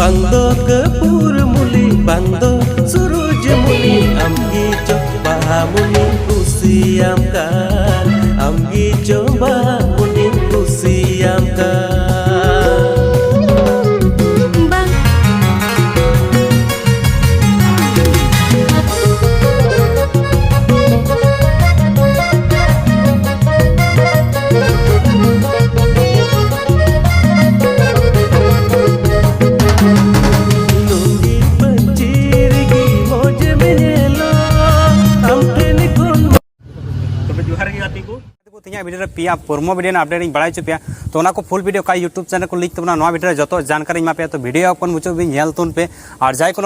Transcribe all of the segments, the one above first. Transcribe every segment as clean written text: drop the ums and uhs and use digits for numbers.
Bangdo Kepurmuli, Bangdo Surujemuli, Amgi coba muni kusiamkan, Amgi coba muni kusiamkan. Video पिया पुरमो video update बड़ा चुपिया तो को full video का YouTube channel को link तबना video जो जानकारी पे तो वीडियो अपन मुझे भी नेल तुन पे और जाय को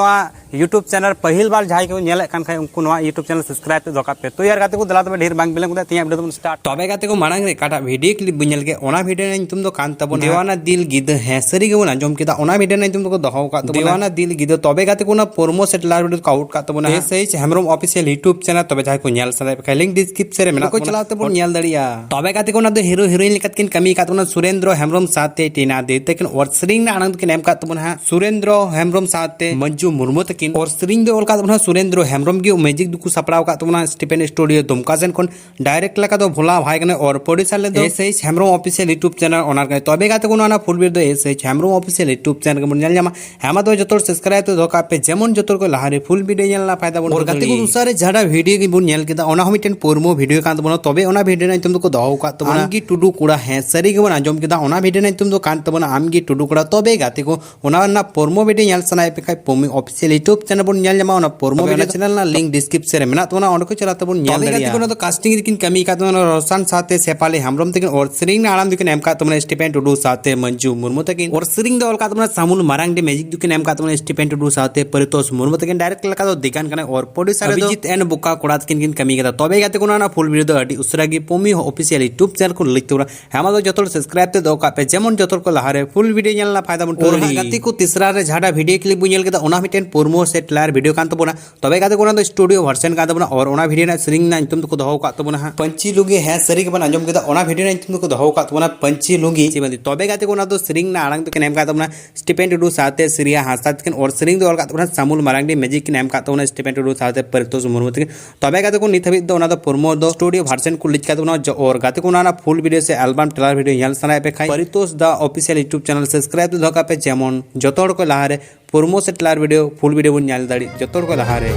यूट्यूब चैनल पहिल बार जाय को नेल कान खाय उनको यूट्यूब चैनल सब्सक्राइब तो दरकार पे तो यार गाते को दला तबे ढेर बांग बिलंग तिया वीडियो स्टार्ट तबे गाते को मांग रे काटा वीडियो क्लिप बिनेल के ओना वीडियो तुम तो कान तब देवाना दिल गिद है सरी के बना जम केदा ओना वीडियो तुम तो दहो का तो देवाना दिल गिद तबे गाते को प्रोमो सेटलर वीडियो का आउट का तब ना सही हेमरम ऑफिशियल यूट्यूब चैनल तबे जाय को नेल सदा पे लिंक डिस्क्रिप्शन रे मेना को चलाते बन नेल दड़िया तबे गाते को हीरो हीरोइन लेकिन कमी का सुरेंद्र हेम्ब्रम साथे टीना दे तकिन और सरिंग आनंद के नेम का तबना सुरेंद्र हेम्ब्रम साथे मंजू मुर्मू तकिन और सरिंग दो का तबना सुरेंद्र हेम्ब्रम की मैजिक दुकु सपड़ाव का तबना स्टीफेन स्टूडियो दुमका सेन कोन डायरेक्ट लका तो भोला भाई कने और प्रोड्यूसर ले दो SH Hembram official YouTube channel owner का तबे गाते को ना full video SH Hembram official YouTube channel के मुनल जामा हेमा तो जतोर सब्सक्राइब तो दोका पे जेमन जतोर को लहारे फुल वीडियो नेलना फायदा बन और गाते को दूसरे जड़ा वीडियो की बुन नेल केदा ओना हमिटेन पोरमो वीडियो का तबना तबे ओना वीडियो नै तुम को दहो का तबना की टुडू कुड़ा है सरी के बन आजम केदा ओना वीडियो नै तुम तो कान तबना आमगी टुडू कुड़ा तबे गाते को ओना ना पोरमो वीडियो नेल सनाय पे काय पोमी ऑफिशियल यूट्यूब चैनल बन नेल जामा ओना पोरमो वीडियो चैनल ना लिंक डिस्क्रिप्शन रे मेना तोना ओंड को चला तबन नेल गाते को तो कास्टिंग किन कमी का तबना रोशन साथे सेपाले हेम्ब्रम तकिन और सरिंग आराम दिकिन एम का तबना स्टीफेन टुडू साथे मंजू मुर्मू तकिन और सरिंग दो का तबना सामुल मारांग दे मैजिक दुकिन एम का तबना स्टीफेन टुडू साथे परितोष मुर्मू तकिन डायरेक्ट लका तो दिगान कने और प्रोड्यूसर अभिजीत एन बुका कोड़ा तकिन कमी का तबे गाते को ना फुल वीडियो अडी उसरा की पोमी ऑफिशियल यूट्यूब चैनल को लिख तोरा हेमा तो जतोर सब्सक्राइब ते दो का पे जेमन जतोर को लहारे फुल वीडियो नेलना फायदा बन और गाते को तीसरा रे झाडा वीडियो क्लिप बुनेल केदा ओना मिटेन पोरमो सेट लायर वीडियो कान तबना तबे गाते को ना तो स्टूडियो वर्जन का तबना और ओना वीडियो ना सरिंग ना तुम तो दहो का तबना पंची लुंगी है सरी के बन अंजम केदा ओना वीडियो ना तुम को दहो का तबना पंची लुंगी चिबंदी तबे गाते को ना तो सरिंग ना आड़ंग तो के नेम का तबना स्टीफेन टुडू साथे सिरिया हासा तकिन और सरिंग दो का तबना सामुल मारांगडी मैजिक के नेम का तबना स्टीफेन टुडू साथे परितोष मुर्मू तकिन तबे गाते को निथबि दो ना तो पोरमो दो स्टूडियो वर्जन को लिख का तबना और गाते को ना फुल वीडियो से एल्बम ट्रेलर वीडियो नेल सनाय पे खाई Paritosh the official YouTube channel subscribe तो धोका पे जेमन जतोड़ को लहारे पोरमो से ट्रेलर वीडियो फुल वीडियो बन नेल दाड़ी जतोड़ को लहारे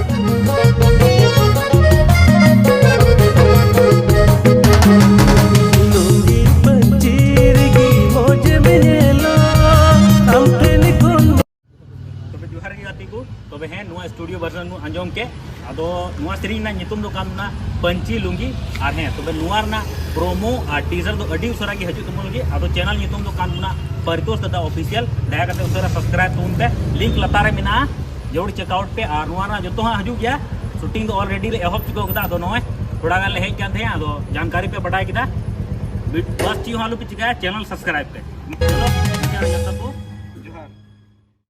तबे हैं नुआ स्टूडियो वर्जन नु अंजम के आदो नुआ सरिंग ना नितुम दो काम ना पंची लुंगी आर हैं तबे नुआ ना प्रोमो और टीजर दो अडी उसरा की हजू तुम लगी आदो चैनल नितुम दो काम ना परितोष दादा ऑफिशियल दया करते उसरा सब्सक्राइब तुम पे लिंक लतारे मेना जरूर चेकआउट पे और नुआ ना जतो हां हजू गया शूटिंग दो ऑलरेडी ले एहब चुको कदा आदो नोय थोड़ा गान ले हेज कान थे आदो जानकारी पे बटाई किदा बस ची हालू पे चिका चैनल सब्सक्राइब पे चलो